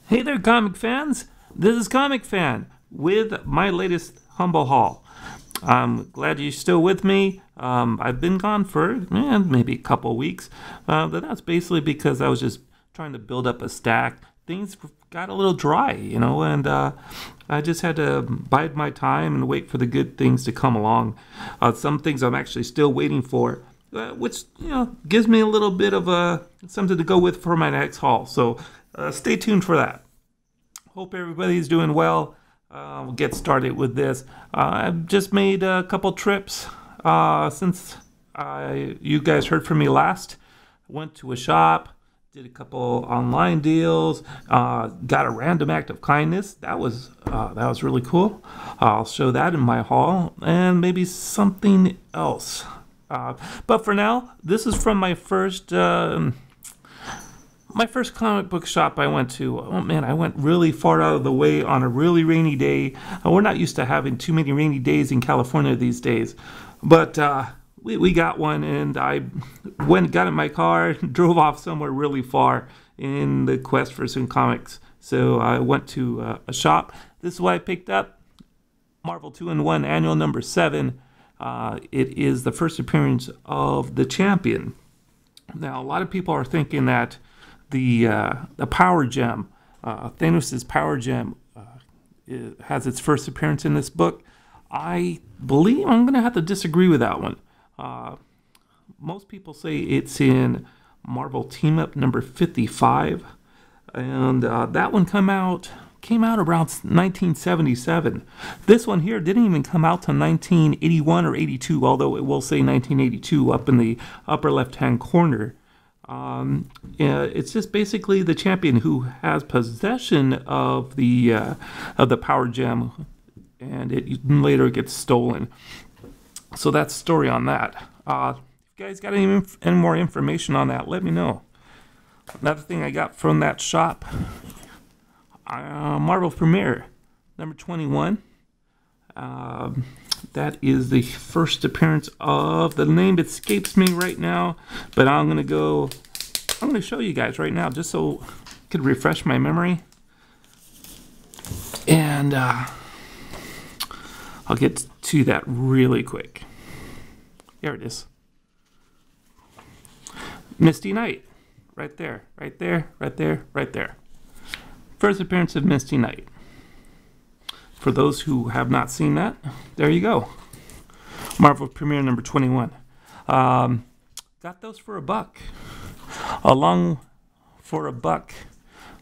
Hey there, comic fans! This is Comicfan with my latest humble haul. I'm glad you're still with me. I've been gone for maybe a couple weeks, but that's basically because I was just trying to build up a stack. Things got a little dry, and I just had to bide my time and wait for the good things to come along. Some things I'm actually still waiting for, which gives me a little bit of something to go with for my next haul. So stay tuned for that. Hope everybody's doing well. We'll get started with this. I've just made a couple trips since you guys heard from me last. Went to a shop, did a couple online deals, got a random act of kindness. That was really cool. I'll show that in my haul, and maybe something else. But for now, this is from my first comic book shop I went to. Oh man, I went really far out of the way on a really rainy day. We're not used to having too many rainy days in California these days. But we got one, and I got in my car, drove off somewhere really far in the quest for some comics. So I went to a shop. This is what I picked up. Marvel 2-in-1 Annual number 7. It is the first appearance of the Champion. Now, a lot of people are thinking that the power gem, Thanos' power gem, has its first appearance in this book. I believe I'm going to have to disagree with that one. Most people say it's in Marvel Team Up number 55, and that one came out around 1977. This one here didn't even come out till 1981 or 82, although it will say 1982 up in the upper left-hand corner. It's just basically the Champion who has possession of the power gem, and it later gets stolen. So that's the story on that. If you guys got any more information on that, let me know. Another thing I got from that shop, Marvel Premiere number 21. That is the first appearance of, the name escapes me right now, but I'm going to show you guys right now just so I could refresh my memory. And I'll get to that really quick. Here it is. Misty Knight. Right there, right there, right there, right there. First appearance of Misty Knight. For those who have not seen that, there you go. Marvel Premiere number 21. Got those for $1. Along for $1,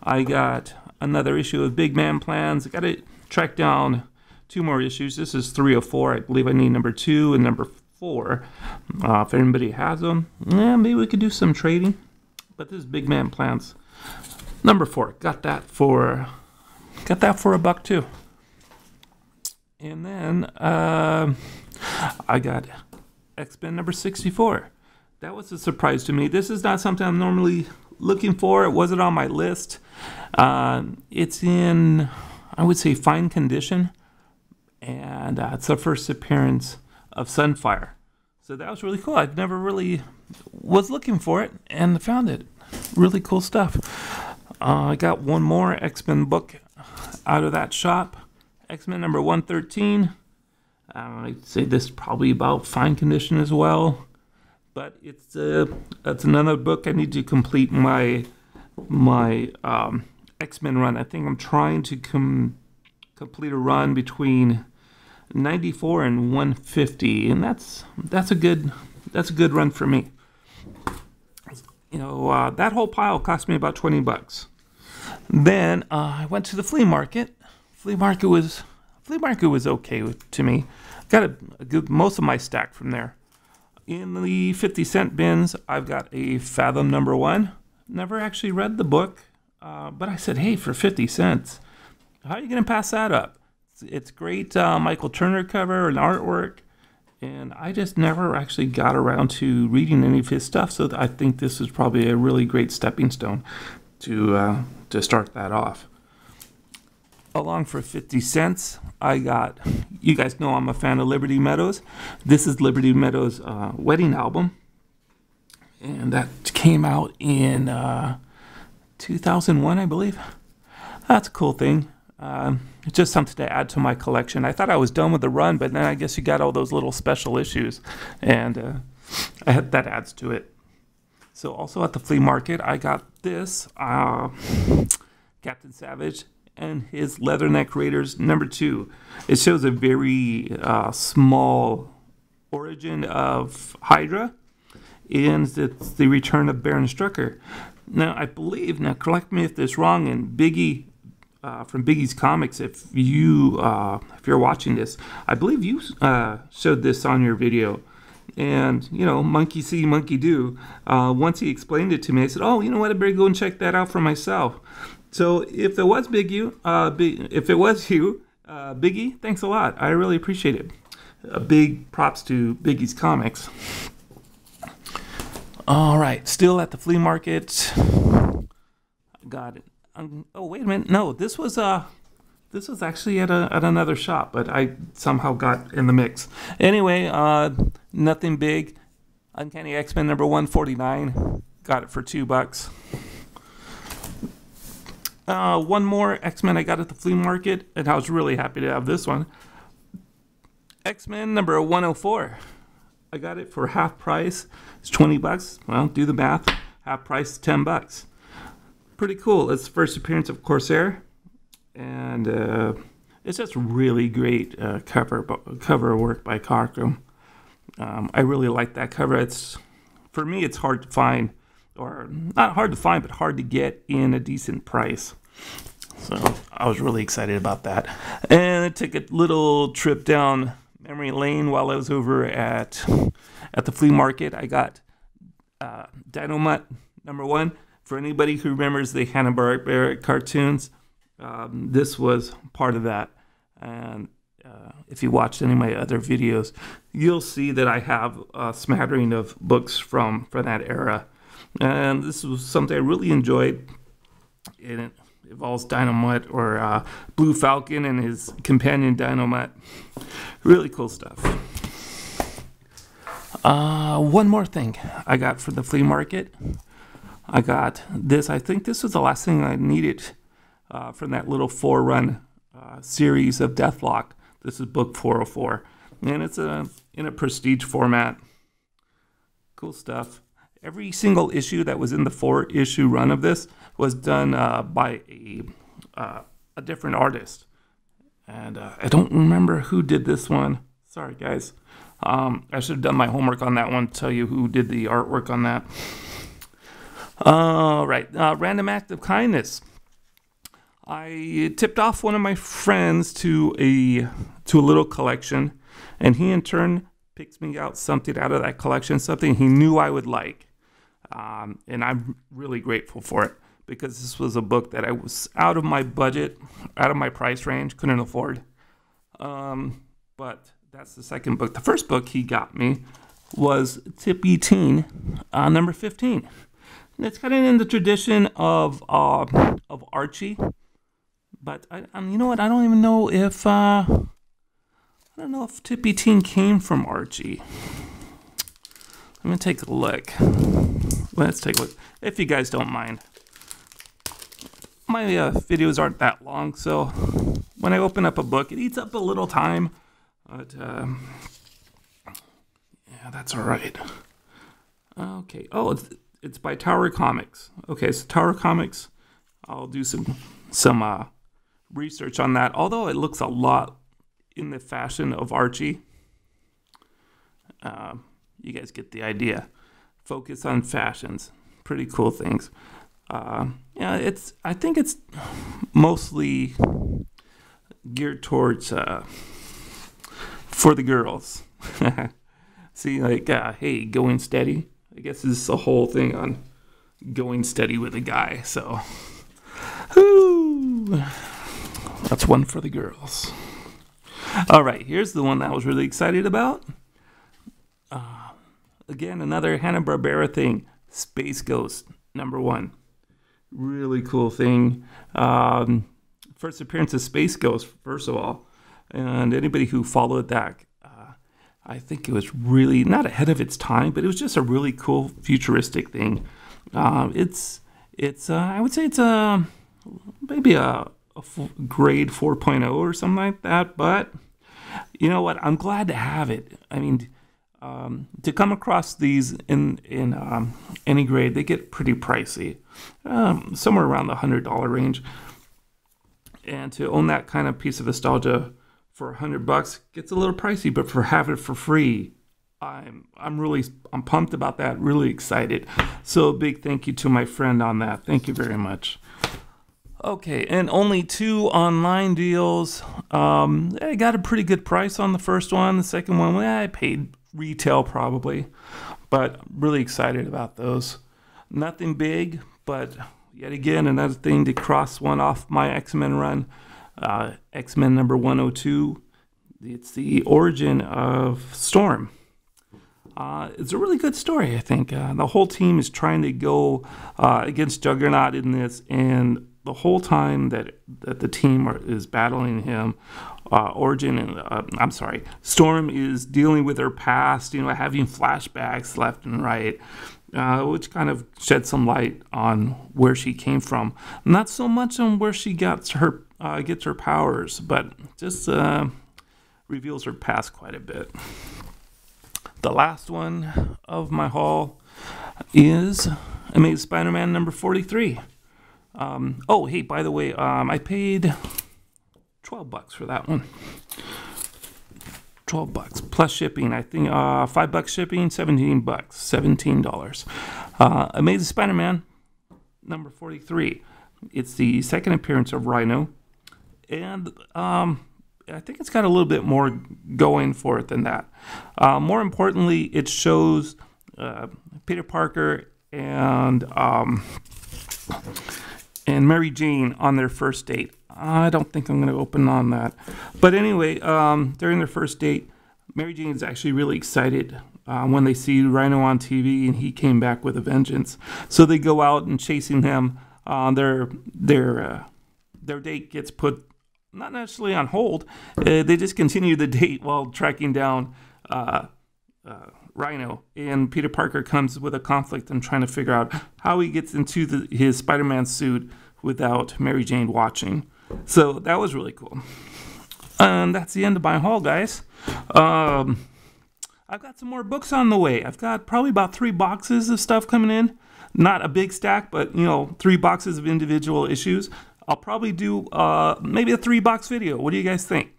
I got another issue of Big Man Plans. I got to track down 2 more issues. This is 3 of 4. I believe I need number 2 and number 4. If anybody has them, maybe we could do some trading. But this is Big Man Plans number 4. Got that for $1 too. And then I got XMen number 64. That was a surprise to me. This is not something I'm normally looking for. It wasn't on my list. It's in, I would say, fine condition. And it's the first appearance of Sunfire. So that was really cool. I never really was looking for it and found it. Really cool stuff. I got one more X-Men book out of that shop. X-Men number 113. I'd say this is probably about fine condition as well, but it's another book I need to complete my X-Men run. I think I'm trying to complete a run between 94 and 150, and that's a good run for me. That whole pile cost me about $20. Then I went to the flea market. Flea market was okay to me. Got most of my stack from there. In the 50-cent bins, I've got a Fathom number 1. Never actually read the book, but I said, hey, for 50 cents, how are you going to pass that up? It's great Michael Turner cover and artwork, and I just never actually got around to reading any of his stuff, so I think this is probably a really great stepping stone to start that off. Along for 50 cents, I got, you guys know I'm a fan of Liberty Meadows. This is Liberty Meadows' wedding album. And that came out in 2001, I believe. That's a cool thing. It's just something to add to my collection. I thought I was done with the run, but then I guess you got all those little special issues, and that adds to it. So also at the flea market, I got this Captain Savage and his Leatherneck Raiders #2. It shows a very small origin of Hydra, and it's the return of Baron Strucker. Now, I believe, now correct me if this is wrong, and Biggie, from Biggie's Comics, if you're watching this, I believe you showed this on your video. And, you know, monkey see, monkey do. Once he explained it to me, I said, oh, you know what, I better go and check that out for myself. So if it was Biggie, Biggie, thanks a lot. I really appreciate it. Big props to Biggie's Comics. All right, still at the flea market. Got it. Oh, wait a minute. No, this was actually at another shop, but I somehow got in the mix. Anyway, nothing big. Uncanny X-Men #149. Got it for $2. One more X-Men I got at the flea market, and I was really happy to have this one. X-Men #104. I got it for half price. It's $20. Well, do the math. Half price, $10. Pretty cool. It's the first appearance of Corsair, and it's just really great cover work by Carcom. I really like that cover. For me, it's hard to find, or not hard to find, but hard to get in a decent price. So I was really excited about that. And I took a little trip down memory lane while I was over at the flea market. I got Dynamite #1. For anybody who remembers the Hanna-Barbera cartoons, this was part of that. And if you watched any of my other videos, you'll see that I have a smattering of books from that era. And this was something I really enjoyed. It involves Dynamite, or Blue Falcon and his companion Dynamite. Really cool stuff. One more thing I got from the flea market. I got this. I think this was the last thing I needed from that little 4-run series of Deathlock. This is book 404, and it's in a prestige format. Cool stuff. Every single issue that was in the 4-issue run of this was done by a different artist, and I don't remember who did this one. Sorry, guys. I should have done my homework on that one, tell you who did the artwork on that. All right, random act of kindness. I tipped off one of my friends to a little collection, and he in turn picks me out something out of that collection, something he knew I would like. And I'm really grateful for it, because this was a book that I was out of my budget, out of my price range, couldn't afford. But that's the second book. The first book he got me was Tippy Teen, #15. It's kind of in the tradition of Archie, but you know what? I don't even know if I don't know if Tippy Teen came from Archie. Let me take a look. Let's take a look, if you guys don't mind. My videos aren't that long, so when I open up a book, it eats up a little time, but yeah, that's all right. Okay. Oh, it's by Tower Comics. Okay, so Tower Comics, I'll do some research on that. Although it looks a lot in the fashion of Archie, you guys get the idea. Focus on fashions, pretty cool things. Yeah, I think it's mostly geared towards for the girls. See, like, hey, going steady. I guess this is the whole thing on going steady with a guy. So, whoo, that's one for the girls. All right, here's the one that I was really excited about. Again, another Hanna-Barbera thing. Space Ghost #1. Really cool thing. First appearance of Space Ghost, first of all. And anybody who followed that, I think it was really not ahead of its time, but it was just a really cool futuristic thing. I would say it's maybe a grade 4.0 or something like that. But you know what? I'm glad to have it. I mean, to come across these in any grade, they get pretty pricey, somewhere around the $100 range. And to own that kind of piece of nostalgia for $100 gets a little pricey, but for having it for free, I'm pumped about that, really excited. So a big thank you to my friend on that. Thank you very much. Okay, and only 2 online deals. I got a pretty good price on the first one. The second one, I paid retail probably, but really excited about those. Nothing big, but yet again, another thing to cross one off my XMen run. XMen number 102. It's the origin of Storm. It's a really good story, I think. The whole team is trying to go against Juggernaut in this, and the whole time that the team is battling him, Storm is dealing with her past, having flashbacks left and right, which kind of sheds some light on where she came from. Not so much on where she gets her powers, but just reveals her past quite a bit. The last one of my haul is Amazing Spider-Man number 43. Oh, hey, by the way, I paid $12 for that one. $12 plus shipping. I think $5 shipping, $17. $17. Amazing Spider-Man number 43. It's the second appearance of Rhino, and I think it's got a little bit more going for it than that. More importantly, it shows Peter Parker and Mary Jane on their first date. I don't think I'm going to open on that. But anyway, during their first date, Mary Jane is actually really excited when they see Rhino on TV, and he came back with a vengeance. So they go out and chasing him. Their date gets put not necessarily on hold. They just continue the date while tracking down Rhino. And Peter Parker comes with a conflict and trying to figure out how he gets into his Spider-Man suit without Mary Jane watching. So that was really cool. And that's the end of my haul, guys. I've got some more books on the way. I've got probably about 3 boxes of stuff coming in. Not a big stack, but 3 boxes of individual issues. I'll probably do maybe a 3-box video. What do you guys think?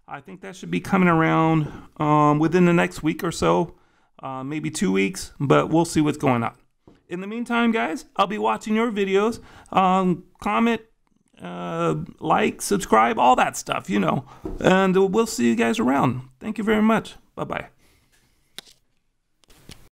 I think that should be coming around within the next week or so, maybe 2 weeks, but we'll see what's going on. In the meantime, guys, I'll be watching your videos. Comment, like, subscribe, all that stuff, and we'll see you guys around. Thank you very much. Bye-bye.